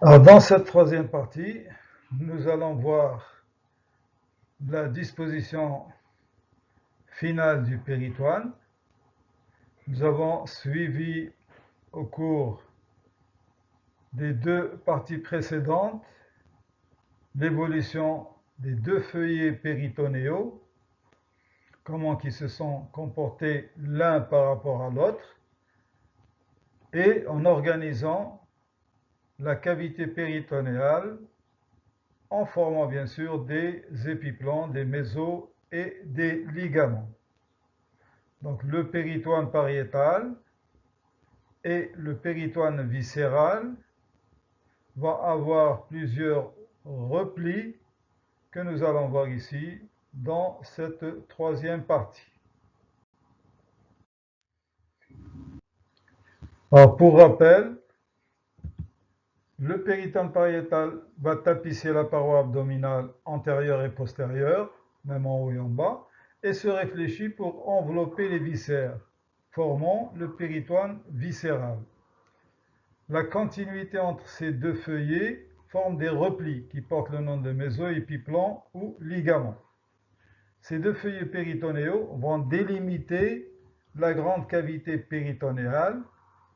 Alors, dans cette troisième partie, nous allons voir la disposition finale du péritoine. Nous avons suivi au cours des deux parties précédentes l'évolution des deux feuillets péritonéaux, comment ils se sont comportés l'un par rapport à l'autre, et en organisant la cavité péritonéale en formant bien sûr des épiplans, des mésos et des ligaments. Donc le péritoine pariétal et le péritoine viscéral vont avoir plusieurs replis que nous allons voir ici dans cette troisième partie. Alors pour rappel, le péritoine pariétal va tapisser la paroi abdominale antérieure et postérieure, même en haut et en bas, et se réfléchit pour envelopper les viscères, formant le péritoine viscéral. La continuité entre ces deux feuillets forme des replis qui portent le nom de mésoépiplan ou ligaments. Ces deux feuillets péritonéaux vont délimiter la grande cavité péritonéale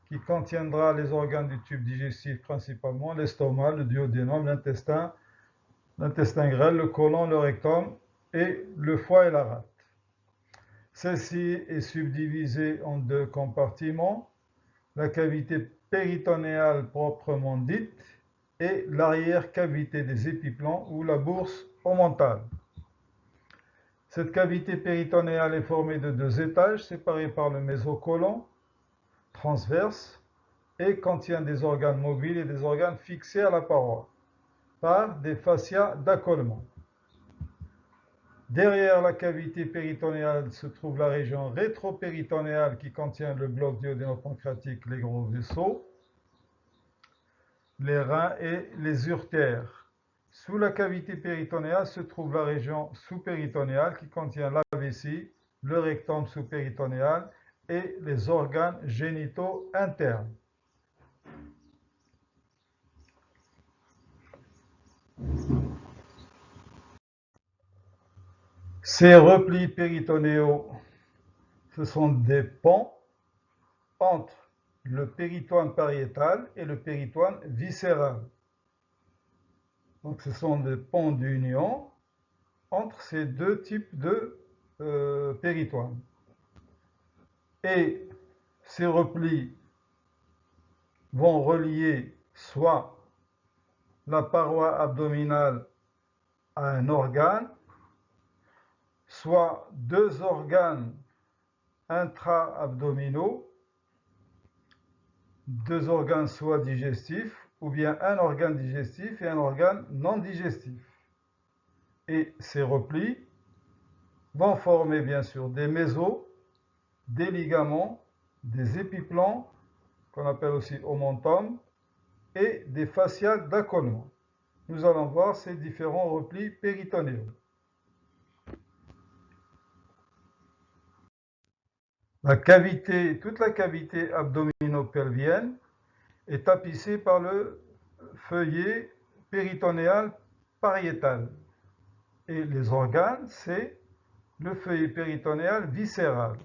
qui contiendra les organes du tube digestif principalement, l'estomac, le duodénum, l'intestin grêle, le côlon, le rectum et le foie et la rate. Celle-ci est subdivisée en deux compartiments, la cavité péritonéale proprement dite et l'arrière-cavité des épiplans ou la bourse omontale. Cette cavité péritonéale est formée de deux étages séparés par le mésocôlon transverse et contient des organes mobiles et des organes fixés à la paroi par des fascias d'accolement. Derrière la cavité péritonéale se trouve la région rétropéritonéale qui contient le bloc duodéno-pancréatique, les gros vaisseaux, les reins et les uretères. Sous la cavité péritonéale se trouve la région sous-péritonéale qui contient la vessie, le rectum sous-péritonéal et les organes génitaux internes. Ces replis péritonéaux, ce sont des ponts entre le péritoine pariétal et le péritoine viscéral. Donc ce sont des ponts d'union entre ces deux types de péritoines. Et ces replis vont relier soit la paroi abdominale à un organe, soit deux organes intra-abdominaux, deux organes soit digestifs, ou bien un organe digestif et un organe non digestif. Et ces replis vont former bien sûr des mésos, des ligaments, des épiplans, qu'on appelle aussi omentum, et des fascias d'accolement. Nous allons voir ces différents replis péritonéaux. Toute la cavité abdominopelvienne est tapissée par le feuillet péritonéal pariétal. Et les organes, c'est le feuillet péritonéal viscéral.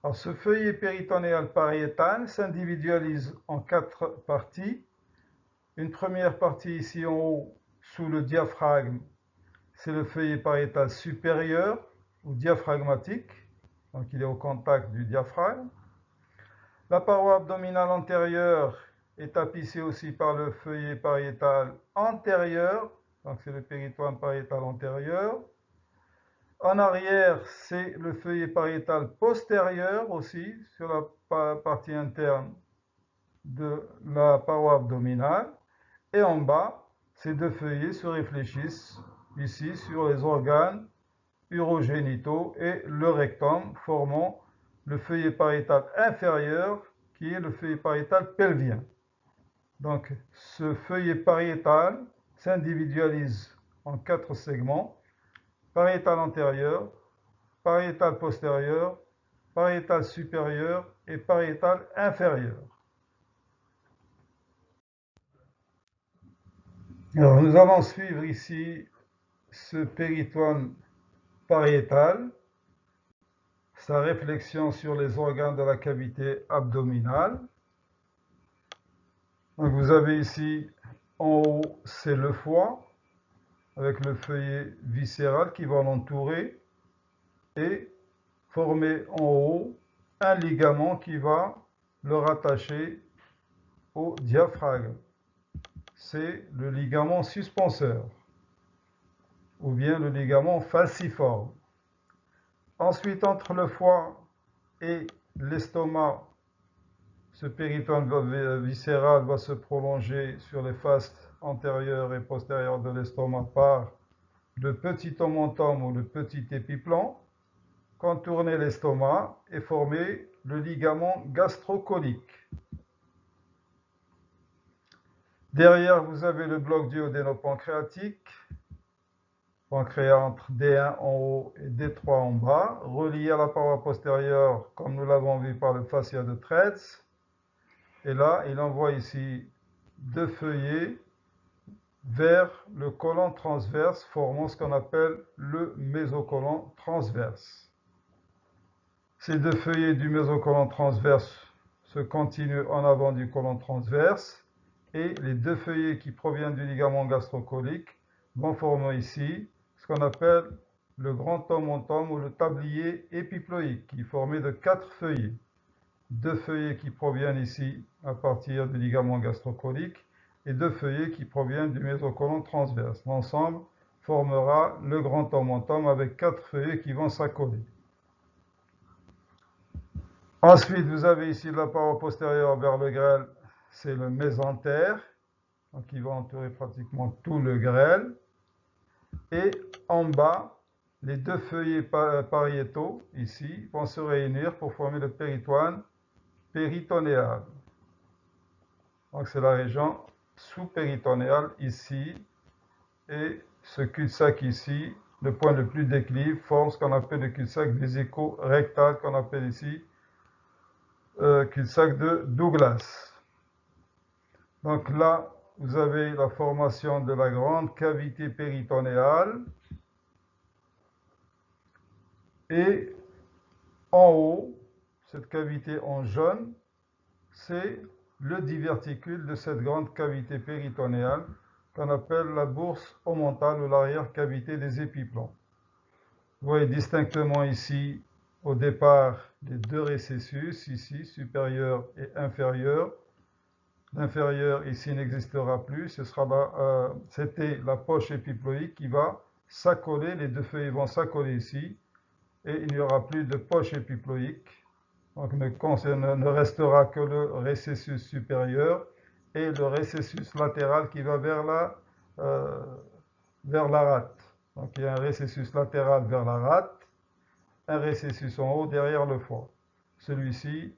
Alors, ce feuillet péritonéal pariétal s'individualise en quatre parties. Une première partie ici en haut, sous le diaphragme, c'est le feuillet pariétal supérieur ou diaphragmatique. Donc il est au contact du diaphragme. La paroi abdominale antérieure est tapissée aussi par le feuillet pariétal antérieur, donc c'est le péritoine pariétal antérieur. En arrière, c'est le feuillet pariétal postérieur aussi, sur la partie interne de la paroi abdominale. Et en bas, ces deux feuillets se réfléchissent ici sur les organes urogénitaux et le rectum, formant le feuillet pariétal inférieur qui est le feuillet pariétal pelvien. Donc ce feuillet pariétal s'individualise en quatre segments: pariétal antérieur, pariétal postérieur, pariétal supérieur et pariétal inférieur. Alors, nous allons suivre ici ce péritoine pariétal, sa réflexion sur les organes de la cavité abdominale. Donc, vous avez ici, en haut, c'est le foie, avec le feuillet viscéral qui va l'entourer, et former en haut un ligament qui va le rattacher au diaphragme. C'est le ligament suspenseur, ou bien le ligament falciforme. Ensuite, entre le foie et l'estomac, ce péritoine viscéral va se prolonger sur les faces antérieures et postérieures de l'estomac par le petit omentum ou le petit épiplan, contourner l'estomac et former le ligament gastrocolique. Derrière, vous avez le bloc duodéno-pancréatique, pancréas entre D1 en haut et D3 en bas, relié à la paroi postérieure, comme nous l'avons vu par le fascia de Treitz. Et là, il envoie ici deux feuillets vers le côlon transverse, formant ce qu'on appelle le mésocôlon transverse. Ces deux feuillets du mésocôlon transverse se continuent en avant du côlon transverse, et les deux feuillets qui proviennent du ligament gastrocolique vont former ici ce qu'on appelle le grand omentum ou le tablier épiploïque, qui est formé de 4 feuillets. Deux feuillets qui proviennent ici à partir du ligament gastrocolique et deux feuillets qui proviennent du mésocôlon transverse. L'ensemble formera le grand omentum avec 4 feuillets qui vont s'accoler. Ensuite, vous avez ici la paroi postérieure vers le grêle, c'est le mésentère, donc il va entourer pratiquement tout le grêle. Et en bas, les deux feuillets pariétaux, ici, vont se réunir pour former le péritoine péritonéal. Donc c'est la région sous-péritonéale ici, et ce cul-de-sac ici, le point le plus déclive, forme ce qu'on appelle le cul-de-sac vésico-rectal, qu'on appelle ici cul-de-sac de Douglas. Donc là, vous avez la formation de la grande cavité péritonéale, et en haut, cette cavité en jaune, c'est le diverticule de cette grande cavité péritonéale qu'on appelle la bourse omentale ou l'arrière-cavité des épiplans. Vous voyez distinctement ici, au départ, les deux récessus, ici, supérieur et inférieur. L'inférieur ici n'existera plus, c'était la poche épiploïque qui va s'accoler, les deux feuilles vont s'accoler ici, et il n'y aura plus de poche épiploïque. Donc ne restera que le récessus supérieur et le récessus latéral qui va vers la rate. Donc il y a un récessus latéral vers la rate, un récessus en haut derrière le foie. Celui-ci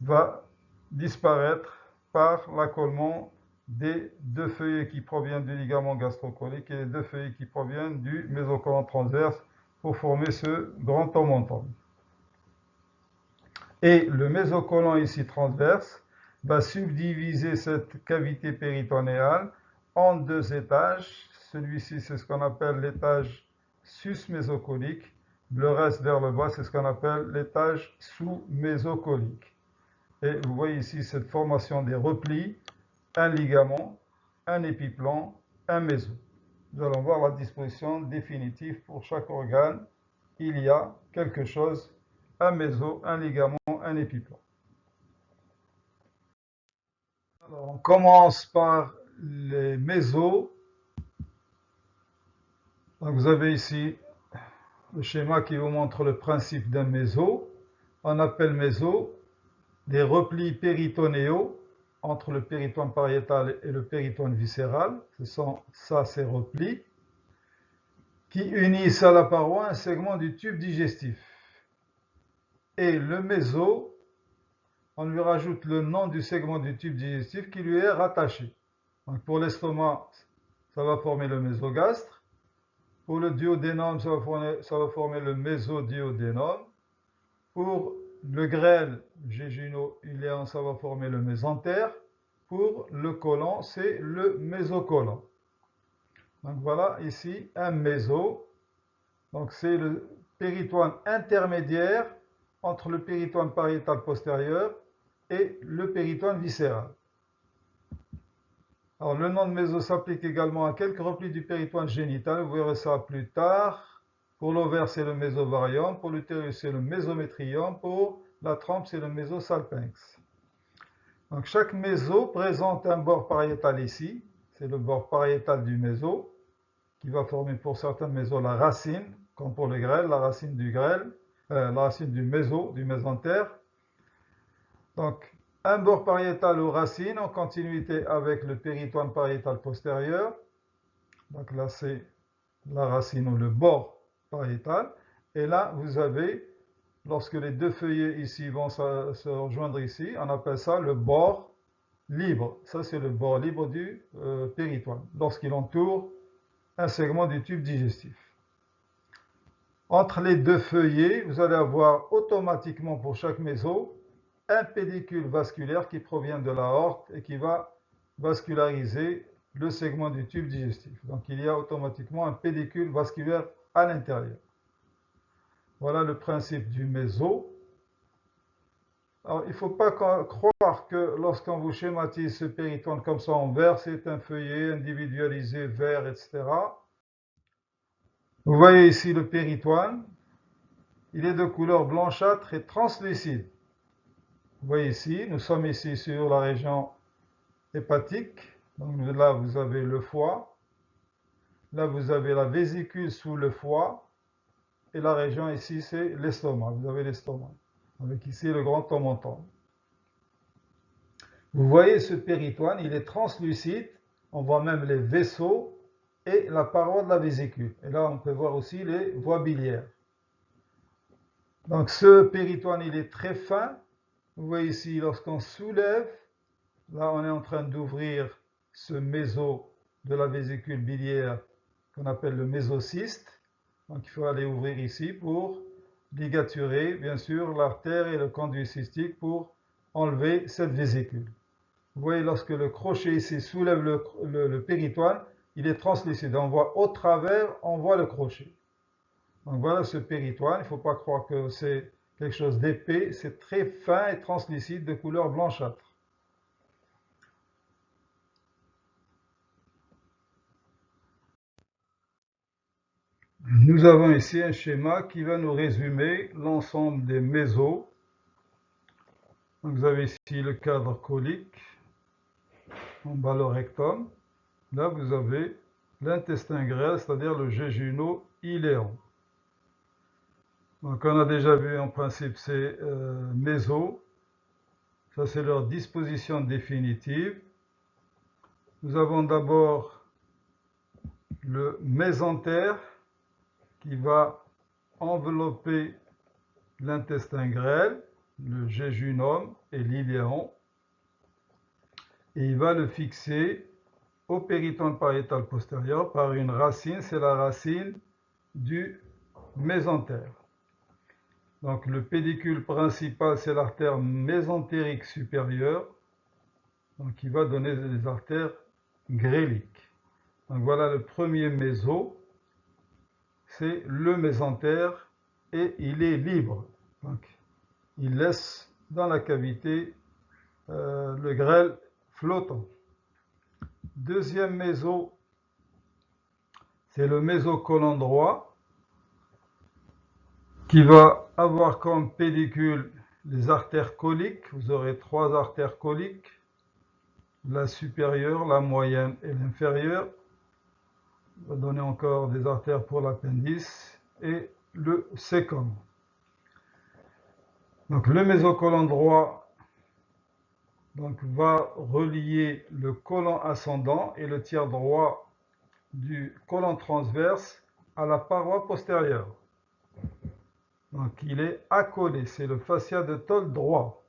va disparaître par l'accolement des deux feuillets qui proviennent du ligament gastrocolique et les deux feuillets qui proviennent du mésocôlon transverse pour former ce grand omentum. Et le mésocôlon ici transverse va subdiviser cette cavité péritonéale en deux étages. Celui-ci, c'est ce qu'on appelle l'étage sus-mésocolique. Le reste vers le bas, c'est ce qu'on appelle l'étage sous-mésocolique. Et vous voyez ici cette formation des replis, un ligament, un épiplan, un méso. Nous allons voir la disposition définitive pour chaque organe. Il y a quelque chose, un méso, un ligament, un épiplan. Alors, on commence par les mésos. Donc, vous avez ici le schéma qui vous montre le principe d'un méso. On appelle méso des replis péritonéaux entre le péritoine pariétal et le péritoine viscéral. Ce sont ces replis qui unissent à la paroi un segment du tube digestif. Et le méso, on lui rajoute le nom du segment du tube digestif qui lui est rattaché. Donc pour l'estomac, ça va former le mésogastre. Pour le duodénum, ça va former le mésodiodénum. Pour le grêle géjuno-iléen, ça va former le mésentère. Pour le côlon, c'est le mésocôlon. Donc voilà ici un méso. Donc c'est le péritoine intermédiaire entre le péritoine pariétal postérieur et le péritoine viscéral. Alors le nom de méso s'applique également à quelques replis du péritoine génital, vous verrez ça plus tard. Pour l'ovaire, c'est le mésovarium, pour l'utérus, c'est le mésométrium, pour la trompe, c'est le mésosalpinx. Donc chaque méso présente un bord pariétal ici, c'est le bord pariétal du méso, qui va former pour certains mésos la racine, comme pour le grêle, la racine du grêle, la racine du mésentère. Donc un bord pariétal aux racines en continuité avec le péritoine pariétal postérieur. Donc là c'est la racine ou le bord pariétal. Et là vous avez, lorsque les deux feuillets ici vont se rejoindre ici, on appelle ça le bord libre. Ça c'est le bord libre du péritoine, lorsqu'il entoure un segment du tube digestif. Entre les deux feuillets, vous allez avoir automatiquement pour chaque méso un pédicule vasculaire qui provient de l'aorte et qui va vasculariser le segment du tube digestif. Donc il y a automatiquement un pédicule vasculaire à l'intérieur. Voilà le principe du méso. Alors il ne faut pas croire que lorsqu'on vous schématise ce péritoine comme ça en vert, c'est un feuillet individualisé vert, etc. Vous voyez ici le péritoine. Il est de couleur blanchâtre et translucide. Vous voyez ici, nous sommes ici sur la région hépatique. Donc là, vous avez le foie. Là, vous avez la vésicule sous le foie. Et la région ici, c'est l'estomac. Vous avez l'estomac. Avec ici le grand tomenton. Vous voyez ce péritoine, il est translucide. On voit même les vaisseaux et la paroi de la vésicule. Et là, on peut voir aussi les voies biliaires. Donc ce péritoine, il est très fin. Vous voyez ici, lorsqu'on soulève, là on est en train d'ouvrir ce méso de la vésicule biliaire qu'on appelle le mésocyste. Donc il faut aller ouvrir ici pour ligaturer, bien sûr, l'artère et le conduit cystique pour enlever cette vésicule. Vous voyez, lorsque le crochet ici soulève le péritoine, il est translucide. On voit au travers, on voit le crochet. Donc voilà ce péritoine. Il ne faut pas croire que c'est quelque chose d'épais. C'est très fin et translucide de couleur blanchâtre. Nous avons ici un schéma qui va nous résumer l'ensemble des mésos. Donc vous avez ici le cadre colique, en bas le rectum. Là vous avez l'intestin grêle, c'est-à-dire le jéjuno-iléon. Donc on a déjà vu en principe ces mésos. Ça c'est leur disposition définitive. Nous avons d'abord le mésentère qui va envelopper l'intestin grêle, le jéjunum et l'iléon, et il va le fixer au péritone pariétal postérieur par une racine, c'est la racine du mésentère. Donc le pédicule principal, c'est l'artère mésentérique supérieure, donc qui va donner des artères gréliques. Donc voilà le premier méso, c'est le mésentère et il est libre. Donc il laisse dans la cavité le grêle flottant. Deuxième méso, c'est le mésocolon droit qui va avoir comme pédicule les artères coliques. Vous aurez trois artères coliques, la supérieure, la moyenne et l'inférieure. On va donner encore des artères pour l'appendice et le sécum. Donc le mésocolon droit va relier le côlon ascendant et le tiers droit du côlon transverse à la paroi postérieure. Donc il est accolé, c'est le fascia de Toll droit.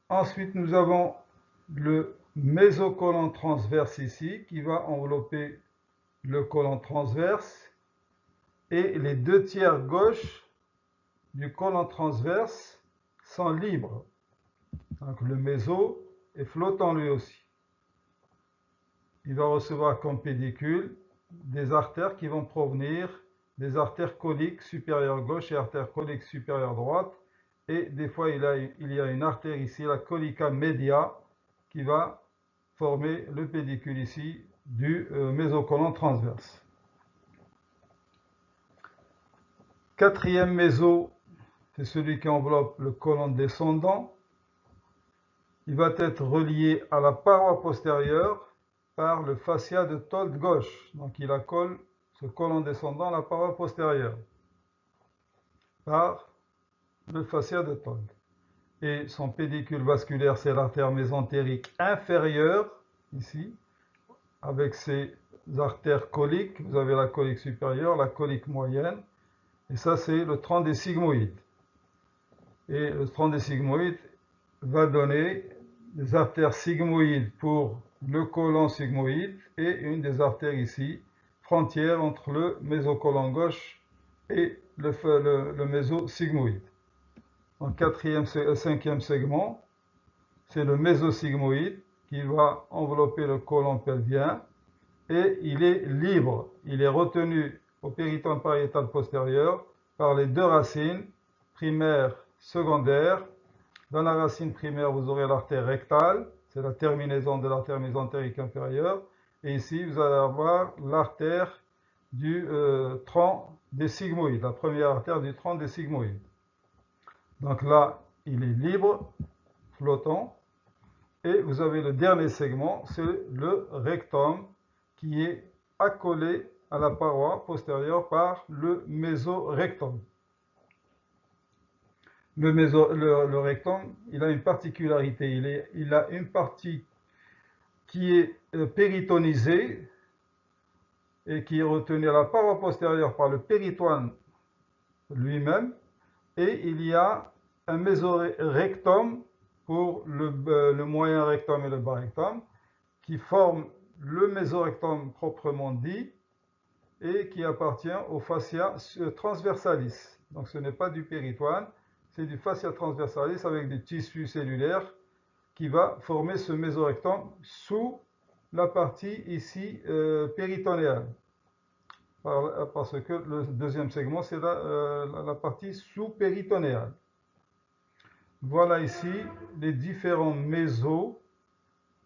Ensuite nous avons le mésocolon transverse ici qui va envelopper le côlon transverse et les deux tiers gauche du côlon transverse sont libres. Donc le méso est flottant lui aussi. il va recevoir comme pédicule des artères qui vont provenir des artères coliques supérieures gauche et artères coliques supérieures droite. Et des fois, il y a une artère ici, la colica media, qui va former le pédicule ici du mésocolon transverse. Quatrième méso, c'est celui qui enveloppe le côlon descendant. Il va être relié à la paroi postérieure par le fascia de Told gauche. Donc il accole ce côlon descendant à la paroi postérieure par le fascia de Told. Et son pédicule vasculaire, c'est l'artère mésentérique inférieure, ici, avec ses artères coliques. Vous avez la colique supérieure, la colique moyenne, et ça c'est le tronc des sigmoïdes. Et le tronc des sigmoïdes va donner des artères sigmoïdes pour le côlon sigmoïde et une des artères ici, frontière entre le mésocolon gauche et le mésosigmoïde. En cinquième segment, c'est le mésosigmoïde qui va envelopper le côlon pelvien et il est libre. Il est retenu au péritone pariétal postérieur par les deux racines, primaire, secondaire. Dans la racine primaire, vous aurez l'artère rectale, c'est la terminaison de l'artère mésentérique inférieure. Et ici, vous allez avoir l'artère du tronc des sigmoïdes, la première artère du tronc des sigmoïdes. Donc là, il est libre, flottant. Et vous avez le dernier segment, c'est le rectum, qui est accolé à la paroi postérieure par le mésorectum. Le rectum, il a une particularité, il a une partie qui est péritonisée et qui est retenue à la paroi postérieure par le péritoine lui-même, et il y a un mésorectum pour le moyen rectum et le bas rectum, qui forment le mésorectum proprement dit et qui appartient au fascia transversalis. Donc ce n'est pas du péritoine, c'est du fascia transversalis avec des tissus cellulaires qui va former ce mésorectum sous la partie ici péritonéale. Parce que le deuxième segment, c'est la partie sous-péritonéale. Voilà ici les différents mésos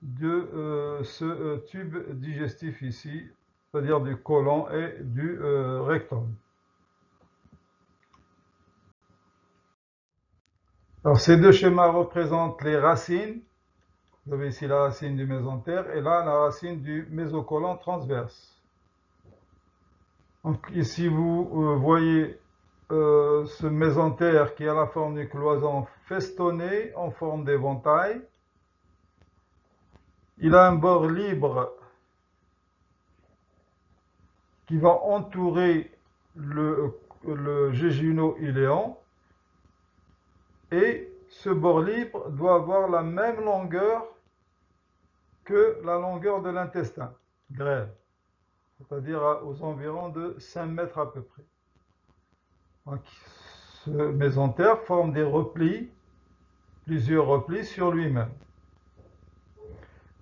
de ce tube digestif ici, c'est-à-dire du côlon et du rectum. Alors ces deux schémas représentent les racines. Vous avez ici la racine du mésentère et là la racine du mésocolon transverse. Donc ici vous voyez ce mésentère qui a la forme d'une cloison festonnée en forme d'éventail. Il a un bord libre qui va entourer le jéjuno-iléon. Et ce bord libre doit avoir la même longueur que la longueur de l'intestin grêle, c'est-à-dire aux environs de 5 mètres à peu près. Donc, ce mésentère forme des replis, plusieurs replis sur lui-même.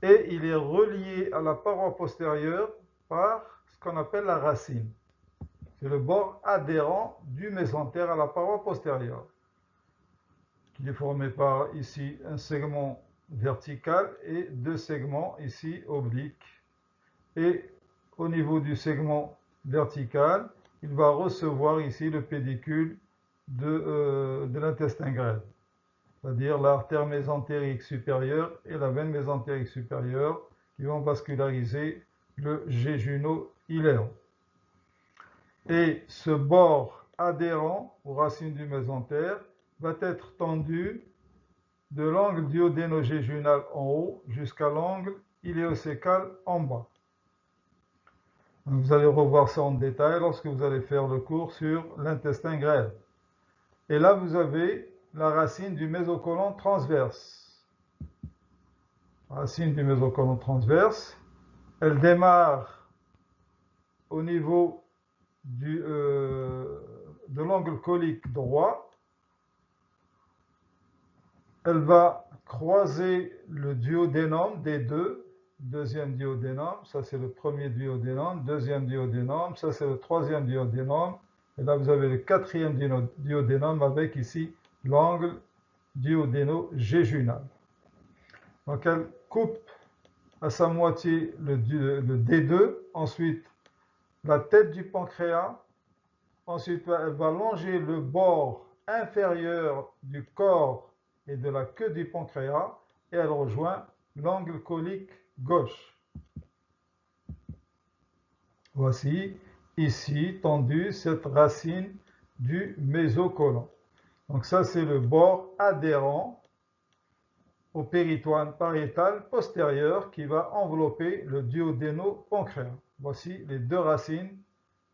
Et il est relié à la paroi postérieure par ce qu'on appelle la racine. C'est le bord adhérent du mésentère à la paroi postérieure, qui est formé par ici un segment vertical et deux segments ici obliques. Et au niveau du segment vertical, il va recevoir ici le pédicule de l'intestin grêle, c'est-à-dire l'artère mésentérique supérieure et la veine mésentérique supérieure qui vont vasculariser le jéjuno-iléon. Et ce bord adhérent aux racines du mésentère va être tendu de l'angle duodéno-jéjunal en haut jusqu'à l'angle iléocécal en bas. Donc vous allez revoir ça en détail lorsque vous allez faire le cours sur l'intestin grêle. Et là, vous avez la racine du mésocolon transverse. Racine du mésocolon transverse, elle démarre au niveau de l'angle colique droit. Elle va croiser le duodénum des deux, deuxième duodénum, ça c'est le premier duodénum, deuxième duodénum, ça c'est le troisième duodénum, et là vous avez le quatrième duodénum avec ici l'angle duodéno-jéjunal. Donc elle coupe à sa moitié le D2, ensuite la tête du pancréas, ensuite elle va longer le bord inférieur du corps et de la queue du pancréas et elle rejoint l'angle colique gauche. Voici ici tendue cette racine du mésocolon. Donc ça c'est le bord adhérent au péritoine pariétal postérieur qui va envelopper le duodéno-pancréas. Voici les deux racines,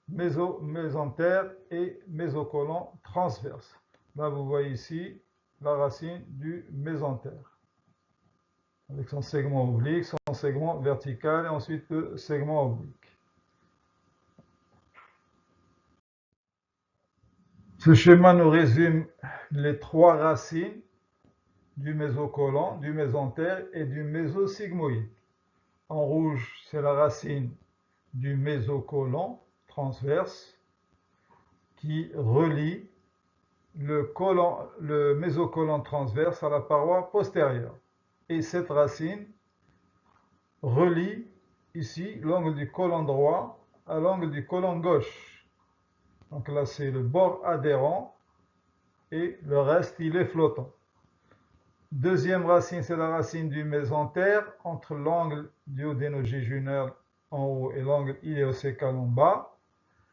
mésentère et mésocolon transverse. Là, vous voyez ici la racine du mésentère, avec son segment oblique, son segment vertical et ensuite le segment oblique. Ce schéma nous résume les trois racines du mésocolon, du mésentère et du mésosigmoïde. En rouge, c'est la racine du mésocolon transverse qui relie le mésocolon transverse à la paroi postérieure. Et cette racine relie ici l'angle du côlon droit à l'angle du côlon gauche. Donc là, c'est le bord adhérent et le reste, il est flottant. Deuxième racine, c'est la racine du mésentère entre l'angle duodéno-jéjunal en haut et l'angle iléosécal en bas.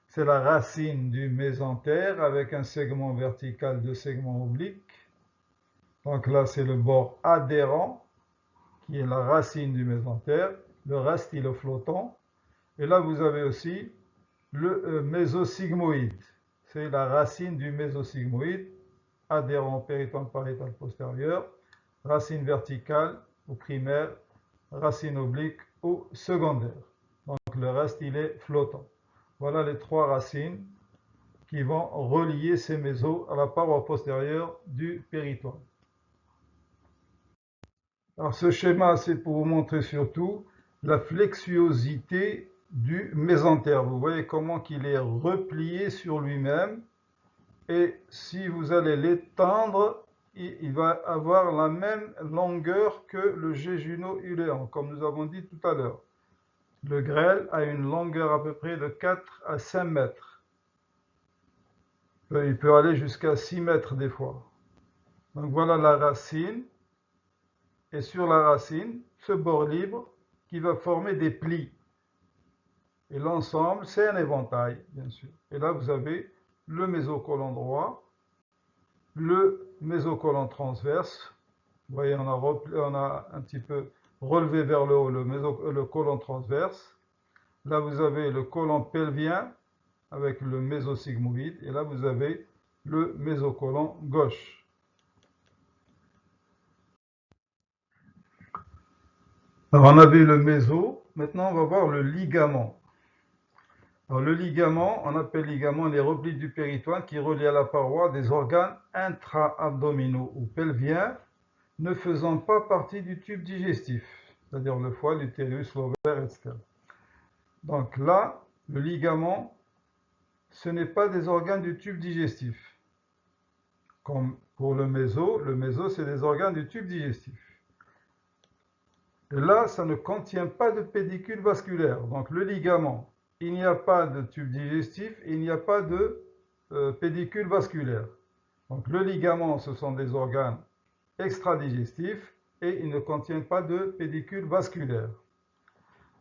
C'est la racine du mésentère avec un segment vertical, deux segments obliques. Donc là, c'est le bord adhérent qui est la racine du mésentère. Le reste, il est flottant. Et là, vous avez aussi le mésosigmoïde. C'est la racine du mésosigmoïde, adhérent péritoine pariétal postérieur, racine verticale ou primaire, racine oblique ou secondaire. Donc le reste, il est flottant. Voilà les trois racines qui vont relier ces mésos à la paroi postérieure du péritoine. Alors ce schéma, c'est pour vous montrer surtout la flexuosité du mésentère. Vous voyez comment il est replié sur lui-même. Et si vous allez l'étendre, il va avoir la même longueur que le jéjuno-uléan, comme nous avons dit tout à l'heure. Le grêle a une longueur à peu près de 4 à 5 mètres. Il peut aller jusqu'à 6 mètres des fois. Donc voilà la racine. Et sur la racine, ce bord libre qui va former des plis. Et l'ensemble, c'est un éventail, bien sûr. Et là, vous avez le mésocolon droit, le mésocolon transverse. Vous voyez, on a un petit peu relevé vers le haut le côlon transverse. Là, vous avez le côlon pelvien avec le mésosigmoïde. Et là, vous avez le mésocolon gauche. Alors, on a vu le méso. Maintenant, on va voir le ligament. Alors, le ligament, on appelle ligament les replis du péritoine qui relient à la paroi des organes intra-abdominaux ou pelviens ne faisant pas partie du tube digestif, c'est-à-dire le foie, l'utérus, l'ovaire, etc. Donc là, le ligament, ce n'est pas des organes du tube digestif. Comme pour le méso, c'est des organes du tube digestif. Et là, ça ne contient pas de pédicule vasculaire. Donc le ligament, il n'y a pas de tube digestif et il n'y a pas de pédicule vasculaire. Donc le ligament, ce sont des organes extradigestifs et ils ne contiennent pas de pédicule vasculaire.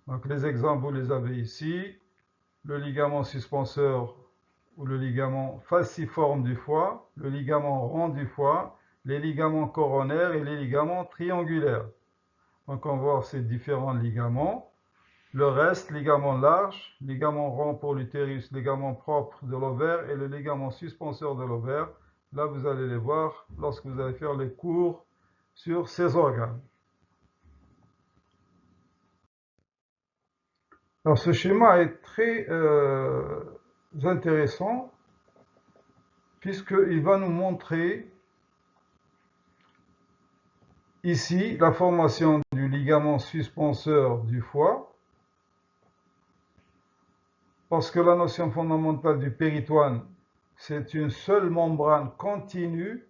Donc les exemples, vous les avez ici. Le ligament suspenseur ou le ligament falciforme du foie, le ligament rond du foie, les ligaments coronaires et les ligaments triangulaires. Donc on va voir ces différents ligaments. Le reste, ligament large, ligament rond pour l'utérus, ligament propre de l'ovaire et le ligament suspenseur de l'ovaire. Là, vous allez les voir lorsque vous allez faire les cours sur ces organes. Alors ce schéma est très intéressant puisqu'il va nous montrer ici la formation du ligament suspenseur du foie. Parce que la notion fondamentale du péritoine, c'est une seule membrane continue.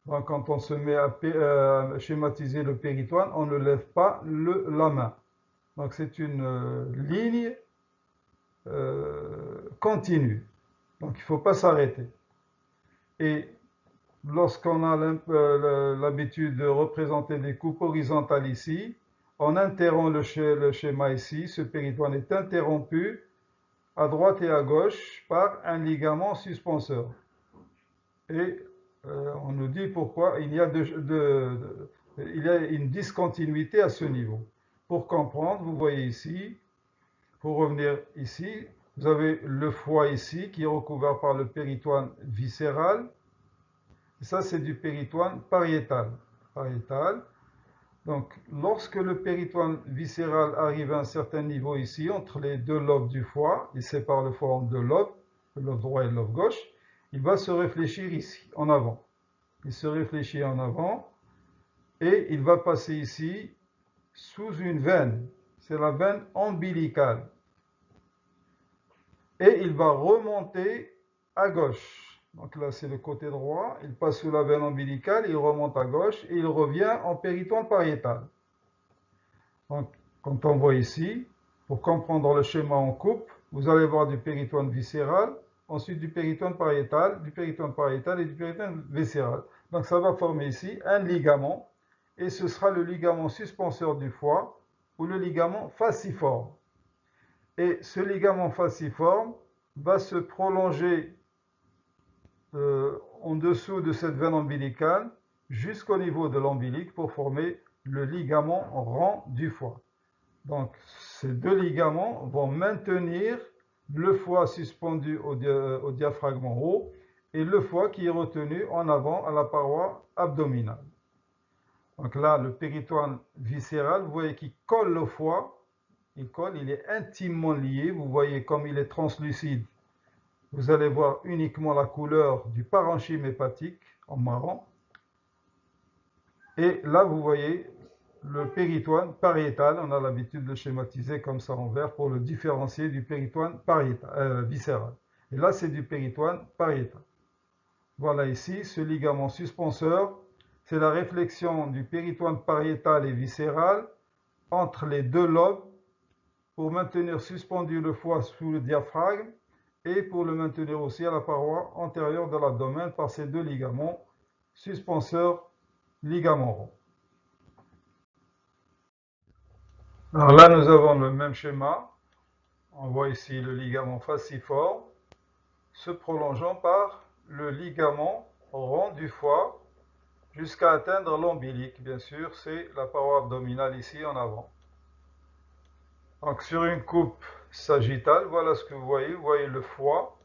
Donc, quand on se met à schématiser le péritoine, on ne lève pas la main. Donc, c'est une ligne continue. Donc, il ne faut pas s'arrêter. Et lorsqu'on a l'habitude de représenter des coupes horizontales ici, on interrompt le schéma ici. Ce péritoine est interrompu à droite et à gauche par un ligament suspenseur. Et on nous dit pourquoi il y a une discontinuité à ce niveau. Pour comprendre, vous voyez ici, pour revenir ici, vous avez le foie ici qui est recouvert par le péritoine viscéral. Et ça, c'est du péritoine pariétal. Donc, lorsque le péritoine viscéral arrive à un certain niveau ici, entre les deux lobes du foie, il sépare le foie en deux lobes, le lobe droit et le lobe gauche, il va se réfléchir ici, en avant. Il se réfléchit en avant et il va passer ici sous une veine. C'est la veine ombilicale. Et il va remonter à gauche. Donc là, c'est le côté droit. Il passe sous la veine ombilicale, il remonte à gauche et il revient en péritoine pariétal. Donc, quand on voit ici, pour comprendre le schéma en coupe, vous allez voir du péritoine viscéral, ensuite du péritoine pariétal et du péritoine viscéral. Donc, ça va former ici un ligament et ce sera le ligament suspenseur du foie ou le ligament falciforme. Et ce ligament falciforme va se prolonger en dessous de cette veine ombilicale jusqu'au niveau de l'ombilic pour former le ligament rond du foie. Donc, ces deux ligaments vont maintenir le foie suspendu au diaphragme en haut et le foie qui est retenu en avant à la paroi abdominale. Donc là, le péritoine viscéral, vous voyez qu'il colle au foie, il est intimement lié, vous voyez comme il est translucide. Vous allez voir uniquement la couleur du parenchyme hépatique en marron. Et là, vous voyez le péritoine pariétal. On a l'habitude de le schématiser comme ça en vert pour le différencier du péritoine viscéral. Et là, c'est du péritoine pariétal. Voilà ici, ce ligament suspenseur, c'est la réflexion du péritoine pariétal et viscéral entre les deux lobes pour maintenir suspendu le foie sous le diaphragme et pour le maintenir aussi à la paroi antérieure de l'abdomen par ces deux ligaments suspenseurs, ligaments ronds. Alors là, nous avons le même schéma. On voit ici le ligament falciforme se prolongeant par le ligament rond du foie jusqu'à atteindre l'ombilic. Bien sûr, c'est la paroi abdominale ici en avant. Donc sur une coupe sagittale, voilà ce que vous voyez. Vous voyez le foie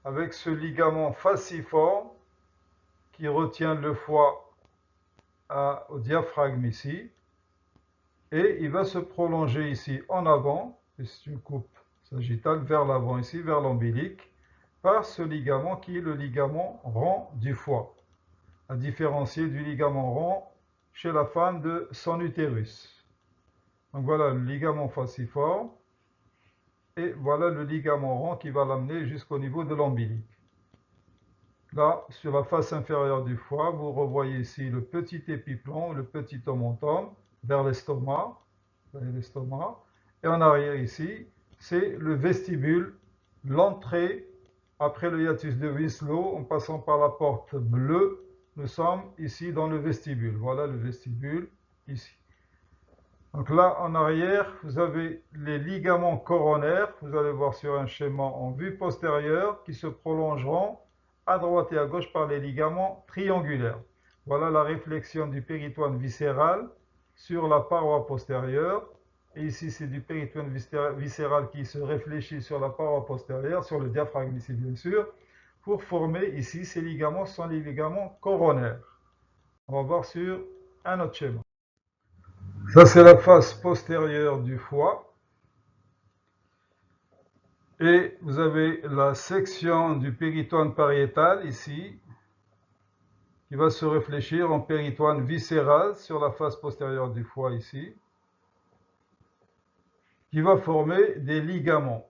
avec ce ligament falciforme qui retient le foie au diaphragme ici. Et il va se prolonger ici en avant, c'est une coupe sagittale, vers l'avant ici, vers l'ombilic, par ce ligament qui est le ligament rond du foie, à différencier du ligament rond chez la femme de son utérus. Donc voilà le ligament falciforme et voilà le ligament rond qui va l'amener jusqu'au niveau de l'ombilic. Là, sur la face inférieure du foie, vous revoyez ici le petit épiplon, le petit omentum vers l'estomac. Et en arrière ici, c'est le vestibule, l'entrée après le hiatus de Winslow en passant par la porte bleue. Nous sommes ici dans le vestibule. Voilà le vestibule ici. Donc là, en arrière, vous avez les ligaments coronaires. Vous allez voir sur un schéma en vue postérieure qui se prolongeront à droite et à gauche par les ligaments triangulaires. Voilà la réflexion du péritoine viscéral sur la paroi postérieure. Et ici, c'est du péritoine viscéral qui se réfléchit sur la paroi postérieure, sur le diaphragme ici bien sûr, pour former ici ces ligaments sont les ligaments coronaires. On va voir sur un autre schéma. Ça, c'est la face postérieure du foie. Et vous avez la section du péritoine pariétal ici, qui va se réfléchir en péritoine viscéral sur la face postérieure du foie ici. qui va former des ligaments.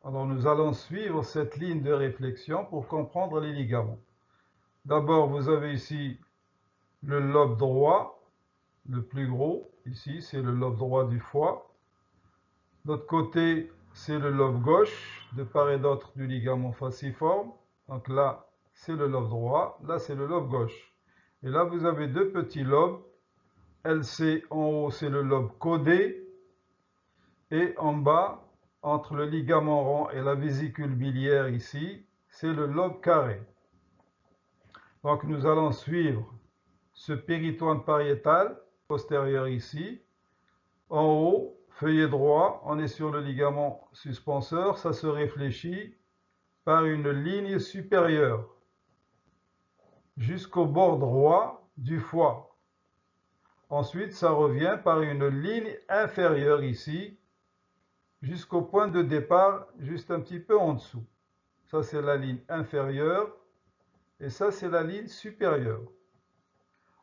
Alors nous allons suivre cette ligne de réflexion pour comprendre les ligaments. D'abord, vous avez ici le lobe droit, le plus gros. Ici, c'est le lobe droit du foie. De l'autre côté, c'est le lobe gauche, de part et d'autre du ligament falciforme. Donc là, c'est le lobe droit, là, c'est le lobe gauche. Et là, vous avez deux petits lobes. LC en haut, c'est le lobe caudé. Et en bas, entre le ligament rond et la vésicule biliaire ici, c'est le lobe carré. Donc nous allons suivre ce péritoine pariétal postérieur ici. En haut, feuillet droit, on est sur le ligament suspenseur, ça se réfléchit par une ligne supérieure jusqu'au bord droit du foie. Ensuite, ça revient par une ligne inférieure ici jusqu'au point de départ, juste un petit peu en dessous. Ça, c'est la ligne inférieure et ça, c'est la ligne supérieure.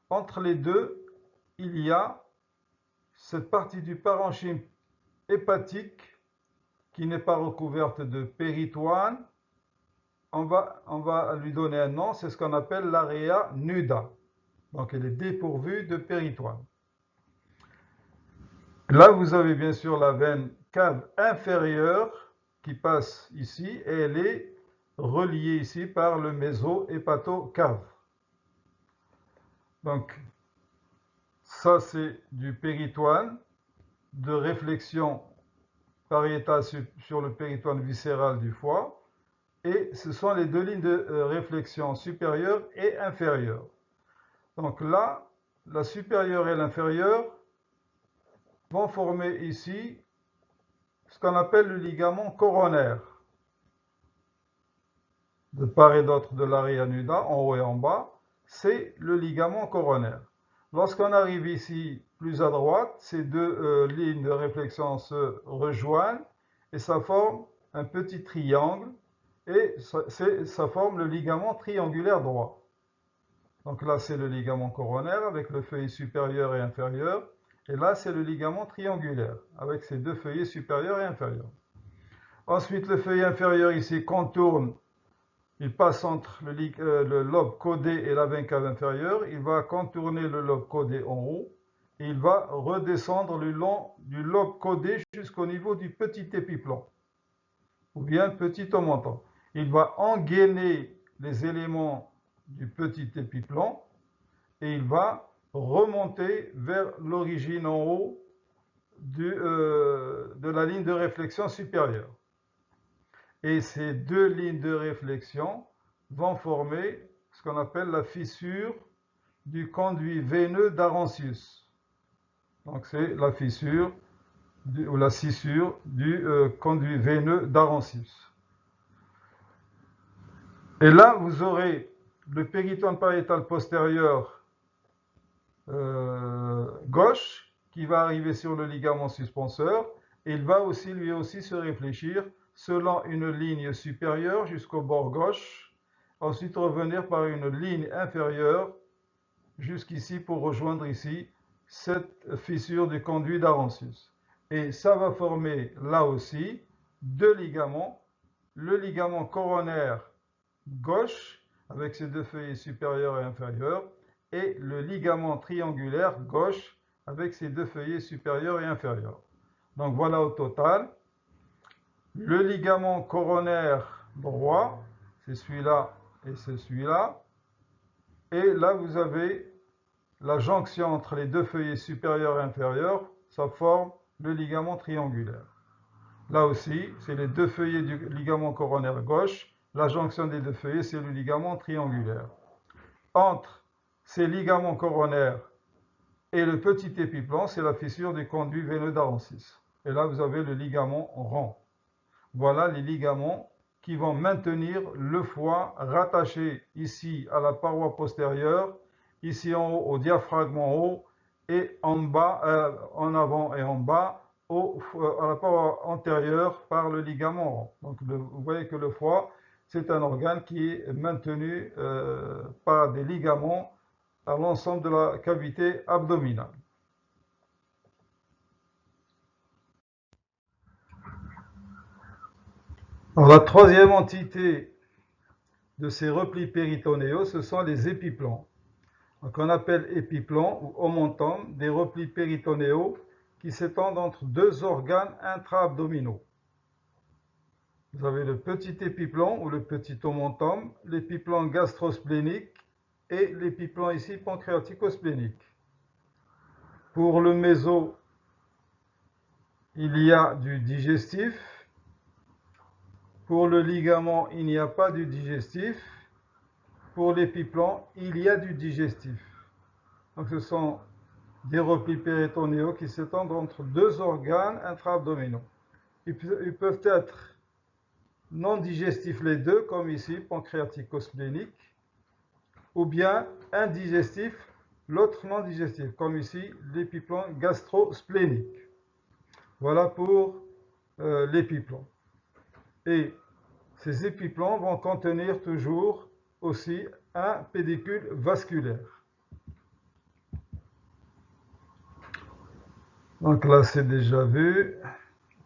Entre les deux, il y a cette partie du parenchyme hépatique qui n'est pas recouverte de péritoine. On va lui donner un nom, c'est ce qu'on appelle l'area nuda. Donc, elle est dépourvue de péritoine. Là, vous avez bien sûr la veine cave inférieure qui passe ici et elle est reliée ici par le méso-hépatocave. Donc, ça c'est du péritoine, de réflexion pariétale sur le péritoine viscéral du foie. Et ce sont les deux lignes de réflexion supérieure et inférieure. Donc là, la supérieure et l'inférieure vont former ici ce qu'on appelle le ligament coronaire. De part et d'autre de l'area nuda, en haut et en bas, c'est le ligament coronaire. Lorsqu'on arrive ici plus à droite, ces deux lignes de réflexion se rejoignent et ça forme un petit triangle et ça forme le ligament triangulaire droit. Donc là, c'est le ligament coronaire avec le feuillet supérieur et inférieur. Et là, c'est le ligament triangulaire avec ses deux feuillets supérieurs et inférieurs. Ensuite, le feuillet inférieur ici contourne. Il passe entre le lobe caudé et la veine cave inférieure. Il va contourner le lobe caudé en haut. Et il va redescendre le long du lobe caudé jusqu'au niveau du petit épiplan. Ou bien petit omenton. Il va engainer les éléments du petit épiplan. Et il va remonter vers l'origine en haut de la ligne de réflexion supérieure. Et ces deux lignes de réflexion vont former ce qu'on appelle la fissure du conduit veineux d'Arancius. Donc c'est la fissure ou la scissure du conduit veineux d'Arancius. Et là, vous aurez le péritoine pariétal postérieur gauche qui va arriver sur le ligament suspenseur et il va aussi lui aussi se réfléchir selon une ligne supérieure jusqu'au bord gauche, ensuite revenir par une ligne inférieure jusqu'ici pour rejoindre ici cette fissure du conduit d'Arancius. Et ça va former là aussi deux ligaments, le ligament coronaire gauche avec ses deux feuillets supérieurs et inférieurs et le ligament triangulaire gauche avec ses deux feuillets supérieurs et inférieurs. Donc voilà au total le ligament coronaire droit, c'est celui-là et c'est celui-là. Et là, vous avez la jonction entre les deux feuillets supérieurs et inférieurs, ça forme le ligament triangulaire. Là aussi, c'est les deux feuillets du ligament coronaire gauche. La jonction des deux feuillets, c'est le ligament triangulaire. Entre ces ligaments coronaires et le petit épiplan, c'est la fissure du conduit veineux d'Arancius. Et là, vous avez le ligament rond. Voilà les ligaments qui vont maintenir le foie rattaché ici à la paroi postérieure, ici en haut au diaphragme en haut et en bas, en avant et en bas à la paroi antérieure par le ligament rond. Donc vous voyez que le foie, c'est un organe qui est maintenu par des ligaments à l'ensemble de la cavité abdominale. Alors, la troisième entité de ces replis péritonéaux, ce sont les épiplans. Donc, on appelle épiplans ou omontums des replis péritonéaux qui s'étendent entre deux organes intra-abdominaux. Vous avez le petit épiplan ou le petit omontum, l'épiplan gastrosplénique et l'épiplan ici pancréatico-splénique. Pour le méso, il y a du digestif. Pour le ligament, il n'y a pas du digestif. Pour l'épiplan, il y a du digestif. Donc ce sont des replis péritonéaux qui s'étendent entre deux organes intra-abdominaux. Ils peuvent être non digestifs les deux, comme ici, pancréatico-splénique, ou bien indigestif, l'autre non digestif, comme ici, l'épiplan gastro-splénique. Voilà pour l'épiplan. Et ces épiplans vont contenir toujours aussi un pédicule vasculaire. Donc là, c'est déjà vu.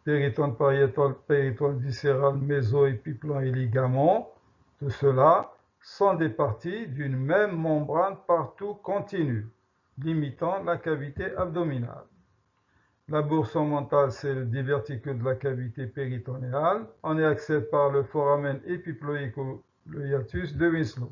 Péritone pariétal, péritone viscéral, méso, épiplan et ligament. Tout cela sont des parties d'une même membrane partout continue, limitant la cavité abdominale. La bourse mentale, c'est le diverticule de la cavité péritonéale. On y accède par le foramen épiploïque ou le hiatus de Winslow.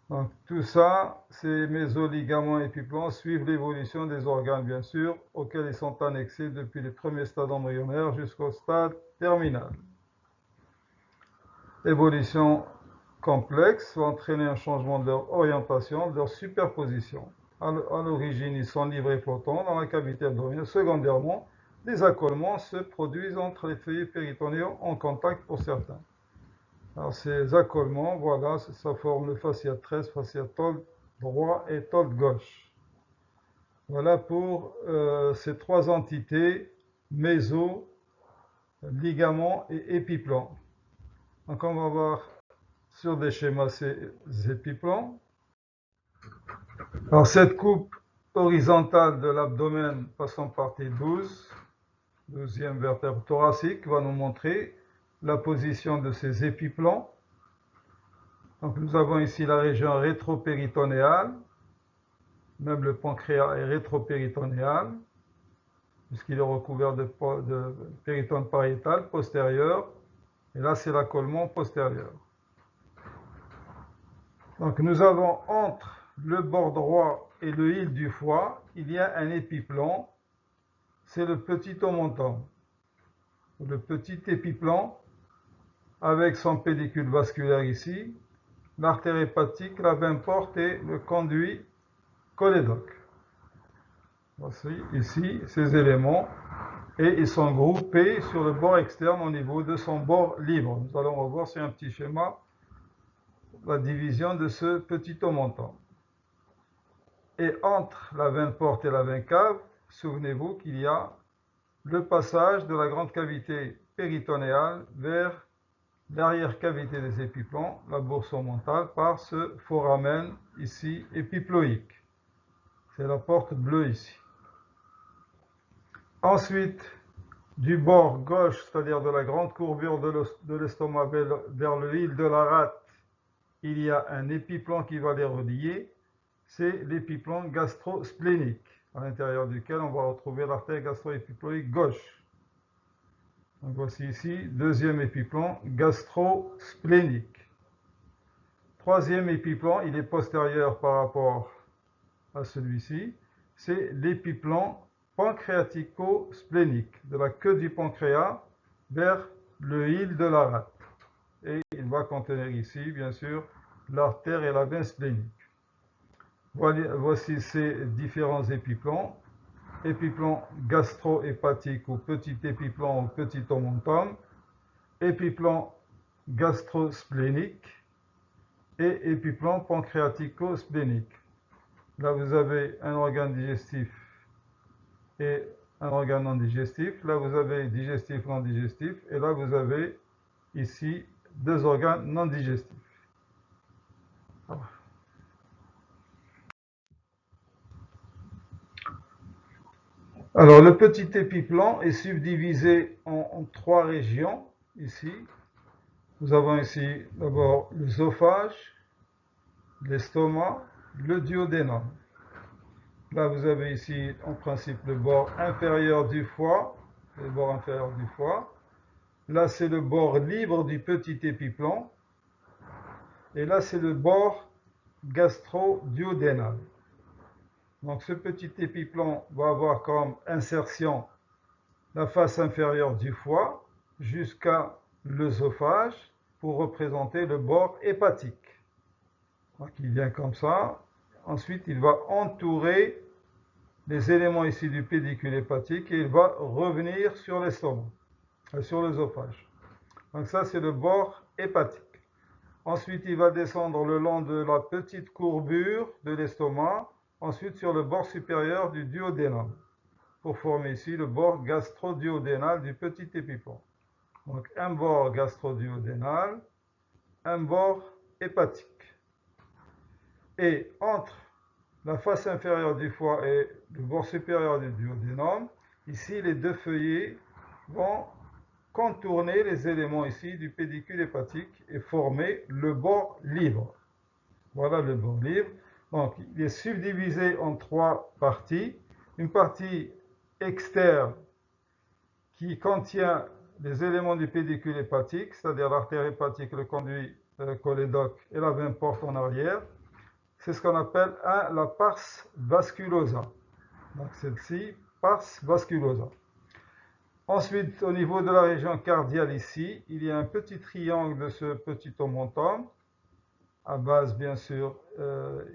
Donc tout ça, ces mésoligaments épiplans suivent l'évolution des organes, bien sûr, auxquels ils sont annexés depuis les premiers stades embryonnaires jusqu'au stade terminal. L'évolution complexe va entraîner un changement de leur orientation, de leur superposition. À l'origine, ils sont libres et flottants dans la cavité abdominale. Secondairement, des accolements se produisent entre les feuillets péritonéaux en contact pour certains. Alors ces accolements, voilà, ça forme le fascia 13, fascia tolde droit et tolde gauche. Voilà pour ces trois entités, méso, ligament et épiplan. Donc on va voir sur des schémas ces épiplans. Alors cette coupe horizontale de l'abdomen passant par T12, 12e vertèbre thoracique, va nous montrer la position de ces épiplans. Donc nous avons ici la région rétropéritonéale, même le pancréas est rétropéritonéal, puisqu'il est recouvert de péritone pariétal postérieur, et là c'est l'accolement postérieur. Donc nous avons entre le bord droit et le hile du foie, il y a un épiplan, c'est le petit omontum, le petit épiplan avec son pédicule vasculaire ici, l'artère hépatique, la veine porte et le conduit cholédoque. Voici ici ces éléments et ils sont groupés sur le bord externe au niveau de son bord libre. Nous allons revoir sur un petit schéma la division de ce petit omontum. Et entre la veine porte et la veine cave, souvenez-vous qu'il y a le passage de la grande cavité péritonéale vers l'arrière-cavité des épiplans, la bourse omontale, par ce foramen ici épiploïque. C'est la porte bleue ici. Ensuite, du bord gauche, c'est-à-dire de la grande courbure de l'estomac vers le hile de la rate, il y a un épiplan qui va les relier. C'est l'épiplan gastrosplénique, à l'intérieur duquel on va retrouver l'artère gastro-épiploïque gauche. Donc voici ici, deuxième épiplan gastrosplénique. Troisième épiplan, il est postérieur par rapport à celui-ci, c'est l'épiplan pancréatico-splénique, de la queue du pancréas vers le hile de la rate. Et il va contenir ici, bien sûr, l'artère et la veine splénique. Voici ces différents épiplans. Épiplan gastro-hépatique ou petit épiplan ou petit omontum, épiplan gastrosplénique et épiplan pancréatico-splénique. Là, vous avez un organe digestif et un organe non digestif. Là, vous avez digestif, non digestif. Et là, vous avez ici deux organes non digestifs. Alors, le petit épiplan est subdivisé en trois régions. ici, nous avons ici d'abord l'œsophage, l'estomac, le duodénum. Là, vous avez ici en principe le bord inférieur du foie, le bord inférieur du foie. Là, c'est le bord libre du petit épiplan. Et là, c'est le bord gastro-duodénal. Donc, ce petit épiplan va avoir comme insertion la face inférieure du foie jusqu'à l'œsophage pour représenter le bord hépatique. Donc, il vient comme ça. Ensuite, il va entourer les éléments ici du pédicule hépatique et il va revenir sur l'estomac, sur l'œsophage. Donc ça, c'est le bord hépatique. Ensuite, il va descendre le long de la petite courbure de l'estomac, ensuite sur le bord supérieur du duodénum, pour former ici le bord gastro-duodénal du petit épiplan. Donc un bord gastro-duodénal, un bord hépatique. Et entre la face inférieure du foie et le bord supérieur du duodénum, ici les deux feuillets vont contourner les éléments ici du pédicule hépatique et former le bord libre. Voilà le bord libre. Donc il est subdivisé en trois parties. Une partie externe qui contient les éléments du pédicule hépatique, c'est-à-dire l'artère hépatique, le conduit cholédoque et la veine porte en arrière. C'est ce qu'on appelle la pars vasculosa. Donc celle-ci, pars vasculosa. Ensuite, au niveau de la région cardiale ici, il y a un petit triangle de ce petit omentum, à base bien sûr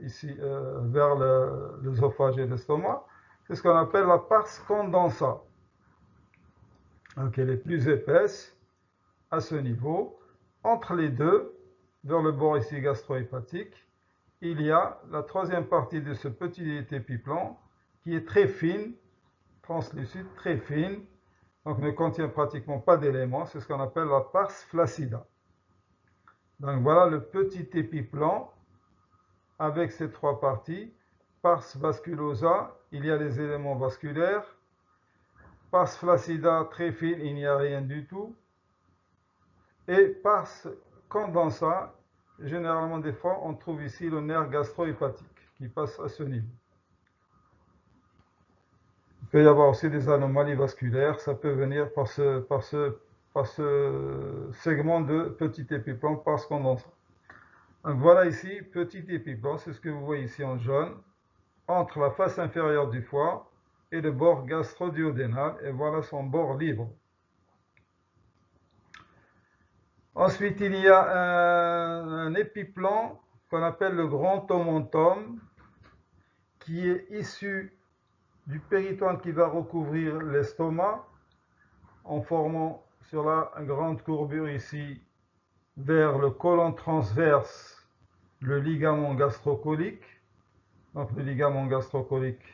ici vers l'œsophage et l'estomac. C'est ce qu'on appelle la pars condensa. Donc elle est plus épaisse à ce niveau. Entre les deux, vers le bord ici gastro-hépatique, il y a la troisième partie de ce petit épiplan qui est très fine, translucide, très fine, donc ne contient pratiquement pas d'éléments. C'est ce qu'on appelle la pars flaccida. Donc voilà le petit épiplan avec ces trois parties. Pars vasculosa, il y a les éléments vasculaires. Pars flaccida, très fine, il n'y a rien du tout. Et pars condensa, généralement des fois on trouve ici le nerf gastro-hépatique qui passe à ce niveau. Il peut y avoir aussi des anomalies vasculaires, ça peut venir par ce segment de petit épiplan pars condensa. Donc voilà ici, petit épiplan, c'est ce que vous voyez ici en jaune, entre la face inférieure du foie et le bord gastro-duodénal, et voilà son bord libre. Ensuite, il y a un épiplan qu'on appelle le grand omentum, qui est issu du péritoine qui va recouvrir l'estomac, en formant sur la grande courbure ici vers le côlon transverse le ligament gastrocolique. Donc le ligament gastrocolique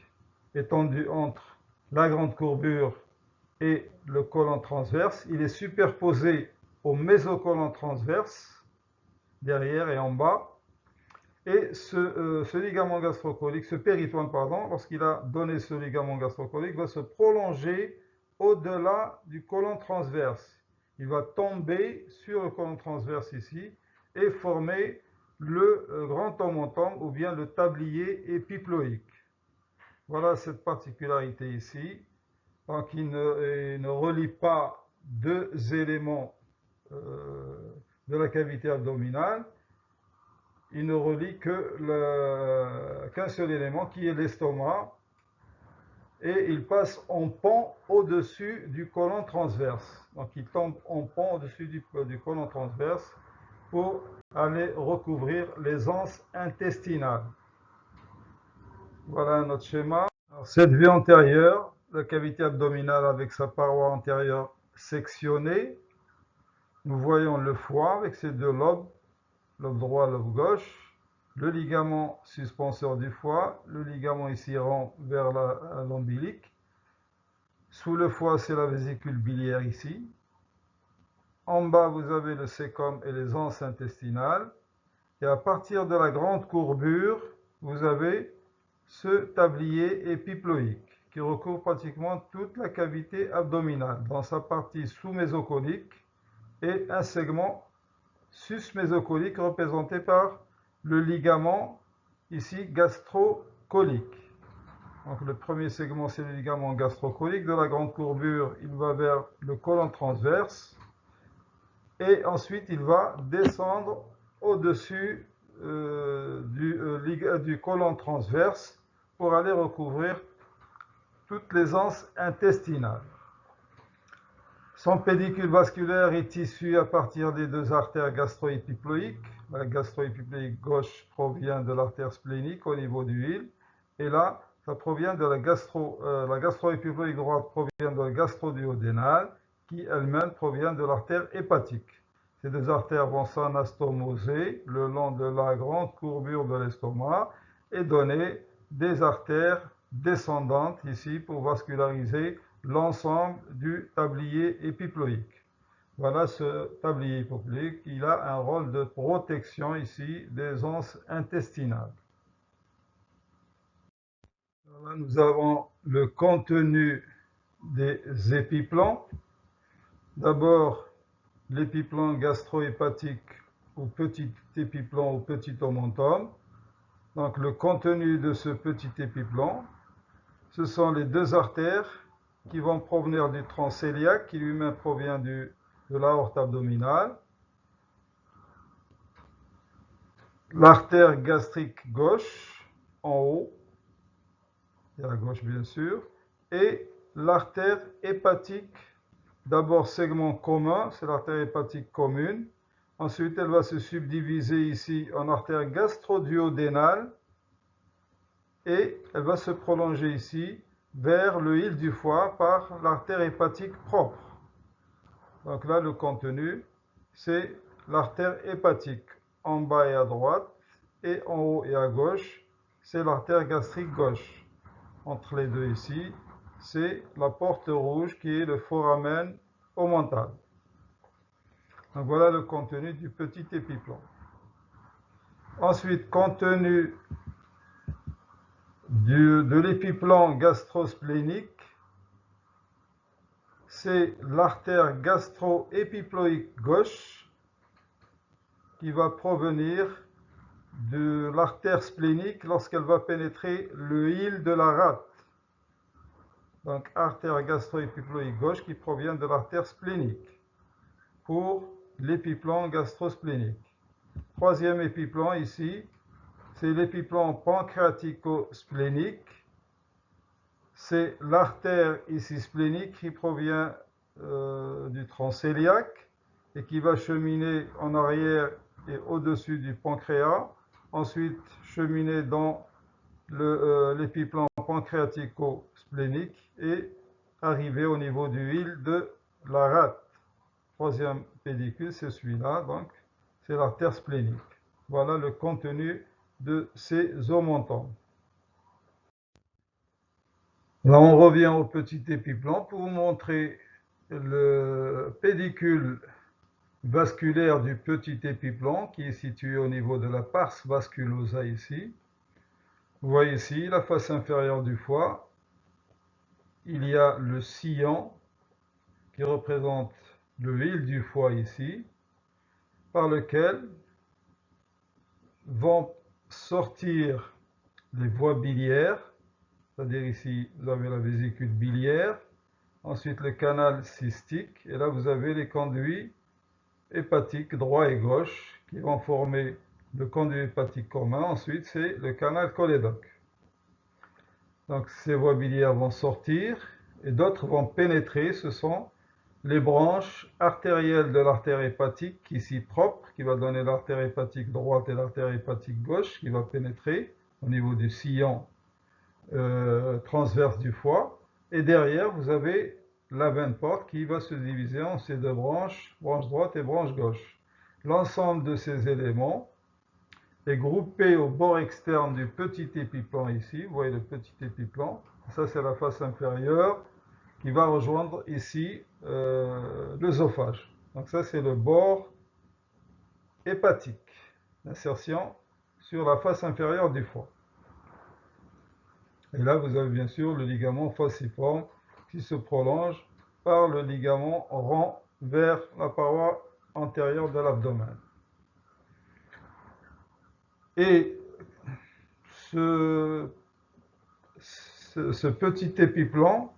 étendu entre la grande courbure et le côlon transverse. Il est superposé au mésocôlon transverse, derrière et en bas. Et ce ligament gastrocolique, ce péritoine, pardon, lorsqu'il a donné ce ligament gastrocolique, va se prolonger au-delà du côlon transverse. Il va tomber sur le côlon transverse ici et former le grand omentum ou bien le tablier épiploïque. Voilà cette particularité ici. Donc il ne relie pas deux éléments de la cavité abdominale. Il ne relie qu'un seul élément qui est l'estomac et il passe en pont au-dessus du côlon transverse. Donc il tombe en pont au-dessus du côlon transverse pour aller recouvrir les anses intestinales. Voilà notre schéma. Alors, cette vue antérieure, la cavité abdominale avec sa paroi antérieure sectionnée. Nous voyons le foie avec ses deux lobes, lobe droit, lobe gauche, le ligament suspenseur du foie, le ligament ici rend vers l'ombilique. Sous le foie, c'est la vésicule biliaire ici. En bas, vous avez le cécum et les anses intestinales. Et à partir de la grande courbure, vous avez ce tablier épiploïque qui recouvre pratiquement toute la cavité abdominale. Dans sa partie sous-mésocolique, et un segment sus-mésocolique représenté par le ligament ici gastrocolique. Donc le premier segment, c'est le ligament gastrocolique. De la grande courbure, il va vers le côlon transverse et ensuite il va descendre au-dessus du côlon transverse pour aller recouvrir toutes les anses intestinales. Son pédicule vasculaire est issu à partir des deux artères gastro-épiploïques. La gastro-épiploïque gauche provient de l'artère splénique au niveau du hile, et là, ça provient de la gastro-épiploïque droite provient de la gastro-duodénale, qui elle-même provient de l'artère hépatique. Ces deux artères vont s'anastomoser le long de la grande courbure de l'estomac et donner des artères descendantes ici pour vasculariser l'ensemble du tablier épiploïque. Voilà ce tablier épiploïque, il a un rôle de protection ici des anses intestinales. Là, nous avons le contenu des épiplans. D'abord, l'épiplan gastro-hépatique ou petit épiplan ou petit omentum. Donc le contenu de ce petit épiplan, ce sont les deux artères qui vont provenir du tronc cœliaque, qui lui-même provient de l'aorte abdominale, l'artère gastrique gauche en haut, et à gauche bien sûr, et l'artère hépatique, d'abord segment commun, c'est l'artère hépatique commune, ensuite elle va se subdiviser ici en artère gastro-duodénale, et elle va se prolonger ici vers le hile du foie par l'artère hépatique propre. Donc là, le contenu, c'est l'artère hépatique en bas et à droite, et en haut et à gauche, c'est l'artère gastrique gauche. Entre les deux ici, c'est la porte rouge qui est le foramen omental. Donc voilà le contenu du petit épiplan. Ensuite, contenu de l'épiplan gastrosplénique, c'est l'artère gastro-épiploïque gauche qui va provenir de l'artère splénique lorsqu'elle va pénétrer le hile de la rate. Donc artère gastro-épiploïque gauche qui provient de l'artère splénique pour l'épiplan gastrosplénique. Troisième épiplan ici, c'est l'épiplan pancréatico-splénique. C'est l'artère ici splénique qui provient du tronc cœliaque et qui va cheminer en arrière et au-dessus du pancréas, ensuite cheminer dans l'épiplan pancréatico-splénique et arriver au niveau du hile de la rate. Troisième pédicule, c'est celui-là, donc c'est l'artère splénique. Voilà le contenu de ces omentums. Là, on revient au petit épiplan pour vous montrer le pédicule vasculaire du petit épiplan qui est situé au niveau de la pars vasculosa ici. Vous voyez ici la face inférieure du foie. Il y a le sillon qui représente le hile du foie ici, par lequel vont sortir les voies biliaires. C'est-à-dire ici, vous avez la vésicule biliaire, ensuite le canal cystique, et là vous avez les conduits hépatiques droit et gauche qui vont former le conduit hépatique commun. Ensuite, c'est le canal cholédoque. Donc ces voies biliaires vont sortir et d'autres vont pénétrer. Ce sont les branches artérielles de l'artère hépatique ici propre, qui va donner l'artère hépatique droite et l'artère hépatique gauche, qui va pénétrer au niveau du sillon transverse du foie, et derrière vous avez la veine porte qui va se diviser en ces deux branches, branche droite et branche gauche. L'ensemble de ces éléments est groupé au bord externe du petit épiplan ici. Vous voyez le petit épiplan, ça c'est la face inférieure qui va rejoindre ici l'œsophage. Donc ça c'est le bord hépatique, l'insertion sur la face inférieure du foie. Et là, vous avez bien sûr le ligament falciforme qui se prolonge par le ligament rond vers la paroi antérieure de l'abdomen. Et ce petit épiplan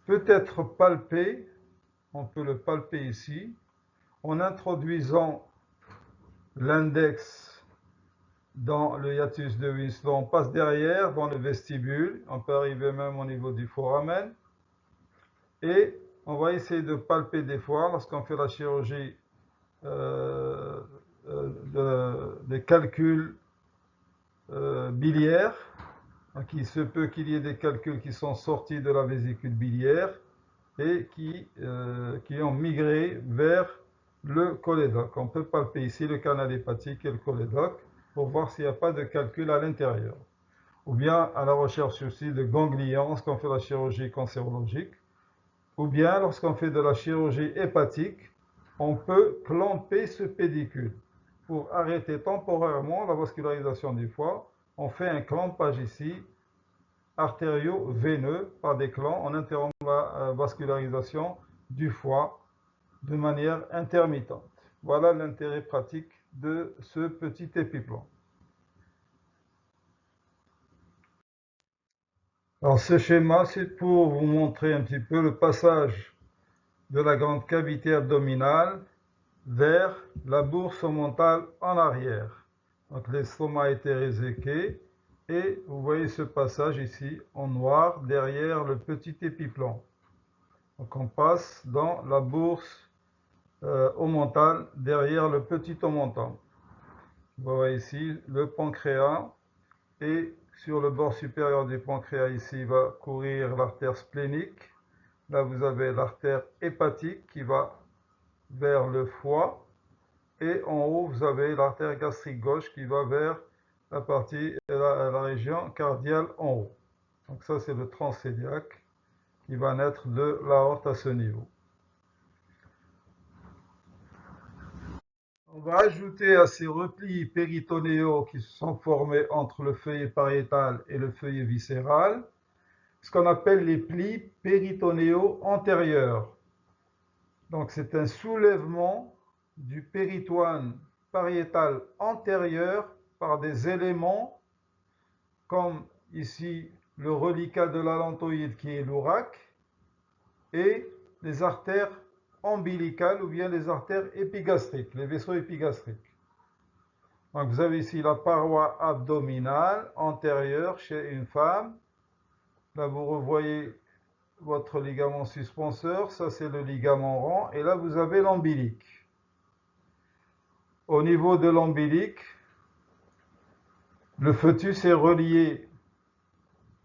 peut être palpé, on peut le palper ici, en introduisant l'index dans le hiatus de Winslow. On passe derrière dans le vestibule, on peut arriver même au niveau du foramen, et on va essayer de palper des fois lorsqu'on fait la chirurgie des calculs biliaires. Donc il se peut qu'il y ait des calculs qui sont sortis de la vésicule biliaire et qui ont migré vers le cholédoque. On peut palper ici le canal hépatique et le cholédoque pour voir s'il n'y a pas de calcul à l'intérieur. Ou bien à la recherche aussi de ganglions lorsqu'on fait la chirurgie cancérologique. Ou bien lorsqu'on fait de la chirurgie hépatique, on peut clamper ce pédicule pour arrêter temporairement la vascularisation du foie. On fait un clampage ici, artério-veineux, par des clampes. On interrompt la vascularisation du foie de manière intermittente. Voilà l'intérêt pratique de ce petit épiplan. Alors ce schéma, c'est pour vous montrer un petit peu le passage de la grande cavité abdominale vers la bourse omontale en arrière. Donc l'estomac a été réséqué et vous voyez ce passage ici en noir derrière le petit épiplan. Donc on passe dans la bourse omontale derrière le petit omental. Vous voyez ici le pancréas et sur le bord supérieur du pancréas ici va courir l'artère splénique. Là vous avez l'artère hépatique qui va vers le foie. Et en haut, vous avez l'artère gastrique gauche qui va vers la partie, la région cardiale en haut. Donc ça, c'est le transcédiaque qui va naître de l'aorte à ce niveau. On va ajouter à ces replis péritonéaux qui se sont formés entre le feuillet pariétal et le feuillet viscéral, ce qu'on appelle les plis péritonéaux antérieurs. Donc c'est un soulèvement du péritoine pariétal antérieur par des éléments comme ici le reliquat de l'allantoïde qui est l'ouraque et les artères ombilicales ou bien les artères épigastriques, les vaisseaux épigastriques. Donc vous avez ici la paroi abdominale antérieure chez une femme. Là vous revoyez votre ligament suspenseur, ça c'est le ligament rond, et là vous avez l'ombilique. Au niveau de l'ombilique, le fœtus est relié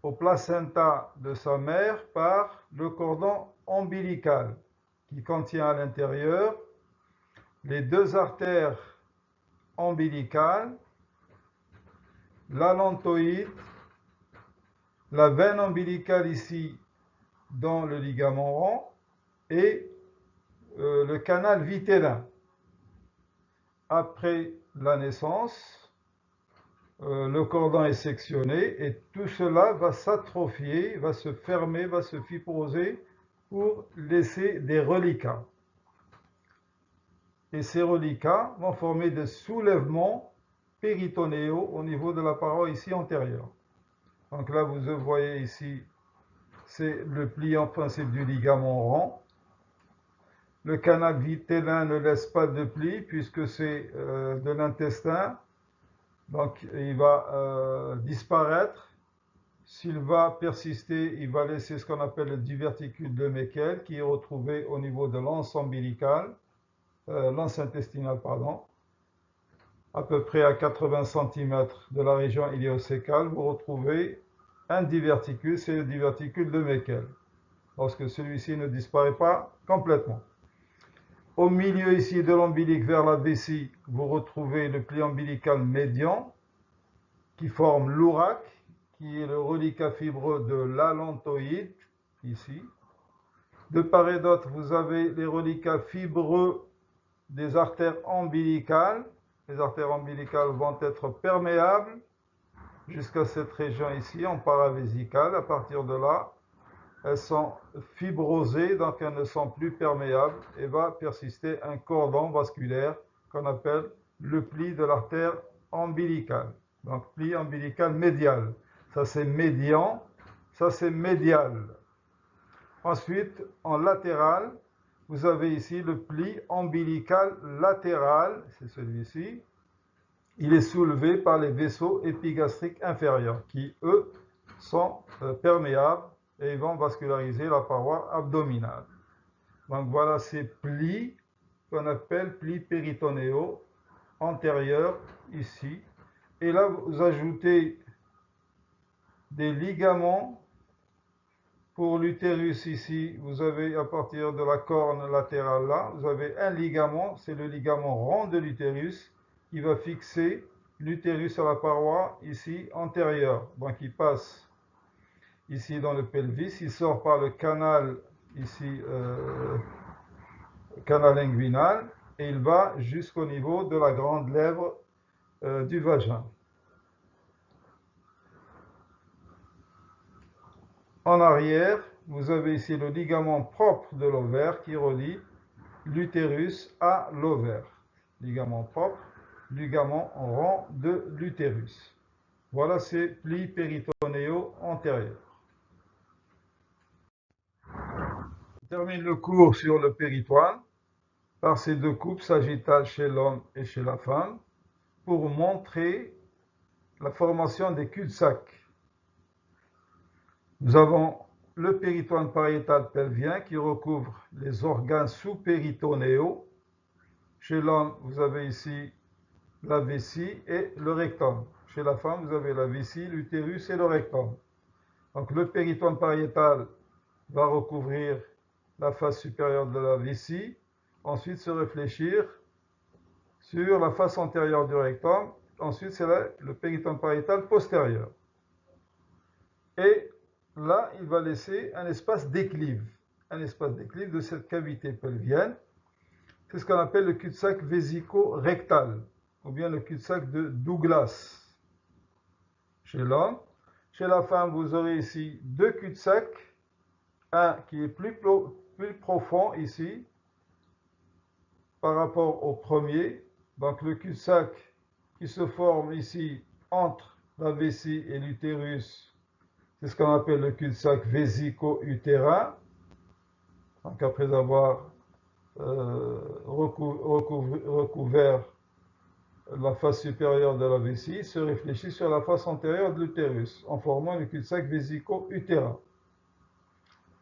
au placenta de sa mère par le cordon ombilical qui contient à l'intérieur les deux artères ombilicales, l'allantoïde, la veine ombilicale ici dans le ligament rond et le canal vitellin. Après la naissance, le cordon est sectionné et tout cela va s'atrophier, va se fermer, va se fibroser pour laisser des reliquats. Et ces reliquats vont former des soulèvements péritonéaux au niveau de la paroi ici antérieure. Donc là, vous voyez ici, c'est le pli en principe du ligament rond. Le canal vitellin ne laisse pas de pli puisque c'est de l'intestin. Donc il va disparaître. S'il va persister, il va laisser ce qu'on appelle le diverticule de Meckel qui est retrouvé au niveau de l'anse ombilicale, l'anse intestinale, pardon. À peu près à 80 cm de la région iléocécale, vous retrouvez un diverticule, c'est le diverticule de Meckel, lorsque celui-ci ne disparaît pas complètement. Au milieu ici de l'ombilique vers la vessie, vous retrouvez le pli ombilical médian qui forme l'ouraque, qui est le reliquat fibreux de l'allantoïde, ici. De part et d'autre, vous avez les reliquats fibreux des artères ombilicales. Les artères ombilicales vont être perméables jusqu'à cette région ici, en paravésicale. À partir de là, elles sont fibrosées, donc elles ne sont plus perméables, et va persister un cordon vasculaire qu'on appelle le pli de l'artère ombilicale. Donc pli ombilical médial. Ça c'est médian, ça c'est médial. Ensuite, en latéral, vous avez ici le pli ombilical latéral, c'est celui-ci. Il est soulevé par les vaisseaux épigastriques inférieurs qui, eux, sont perméables et ils vont vasculariser la paroi abdominale. Donc voilà ces plis qu'on appelle plis péritonéaux antérieurs ici. Et là, vous ajoutez des ligaments. Pour l'utérus ici, vous avez à partir de la corne latérale là, vous avez un ligament, c'est le ligament rond de l'utérus qui va fixer l'utérus à la paroi ici antérieure. Donc il passe ici dans le pelvis, il sort par le canal ici, canal inguinal, et il va jusqu'au niveau de la grande lèvre du vagin. En arrière, vous avez ici le ligament propre de l'ovaire qui relie l'utérus à l'ovaire. Ligament propre, ligament rond de l'utérus. Voilà ces plis péritonéaux antérieurs. On termine le cours sur le péritoine par ces deux coupes sagittales chez l'homme et chez la femme pour montrer la formation des cul-de-sac. Nous avons le péritoine pariétal pelvien qui recouvre les organes sous-péritonéaux. Chez l'homme, vous avez ici la vessie et le rectum. Chez la femme, vous avez la vessie, l'utérus et le rectum. Donc le péritoine pariétal va recouvrir la face supérieure de la vessie, ensuite se réfléchir sur la face antérieure du rectum, ensuite c'est le péritoine pariétal postérieur. Et là, il va laisser un espace d'éclive de cette cavité pelvienne. C'est ce qu'on appelle le cul-de-sac vésico-rectal, ou bien le cul-de-sac de Douglas chez l'homme. Chez la femme, vous aurez ici deux cul-de-sac, un qui est plus profond ici par rapport au premier. Donc le cul-de-sac qui se forme ici entre la vessie et l'utérus, c'est ce qu'on appelle le cul-de-sac vésico-utérin. Donc après avoir recouvert la face supérieure de la vessie, se réfléchit sur la face antérieure de l'utérus en formant le cul-de-sac vésico-utérin.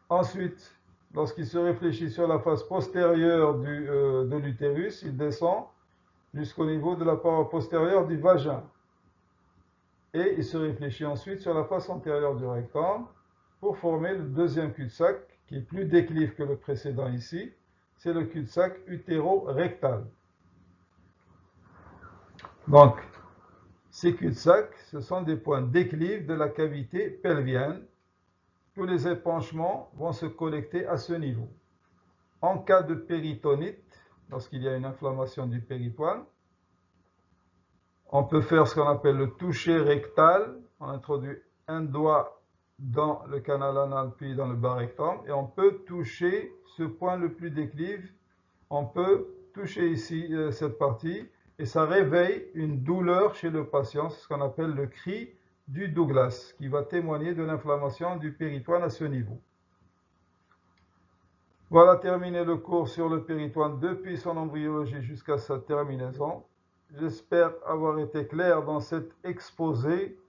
Ensuite, lorsqu'il se réfléchit sur la face postérieure de l'utérus, il descend jusqu'au niveau de la paroi postérieure du vagin. Et il se réfléchit ensuite sur la face antérieure du rectum pour former le deuxième cul-de-sac qui est plus déclive que le précédent ici. C'est le cul-de-sac utéro-rectal. Donc, ces cul-de-sac, ce sont des points déclive de la cavité pelvienne. Tous les épanchements vont se collecter à ce niveau. En cas de péritonite, lorsqu'il y a une inflammation du péritoine, on peut faire ce qu'on appelle le toucher rectal. On introduit un doigt dans le canal anal puis dans le bas rectum et on peut toucher ce point le plus déclive. On peut toucher ici cette partie et ça réveille une douleur chez le patient. C'est ce qu'on appelle le cri du Douglas qui va témoigner de l'inflammation du péritoine à ce niveau. Voilà terminé le cours sur le péritoine depuis son embryologie jusqu'à sa terminaison. J'espère avoir été clair dans cet exposé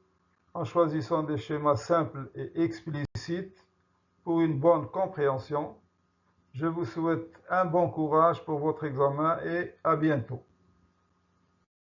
en choisissant des schémas simples et explicites pour une bonne compréhension. Je vous souhaite un bon courage pour votre examen et à bientôt.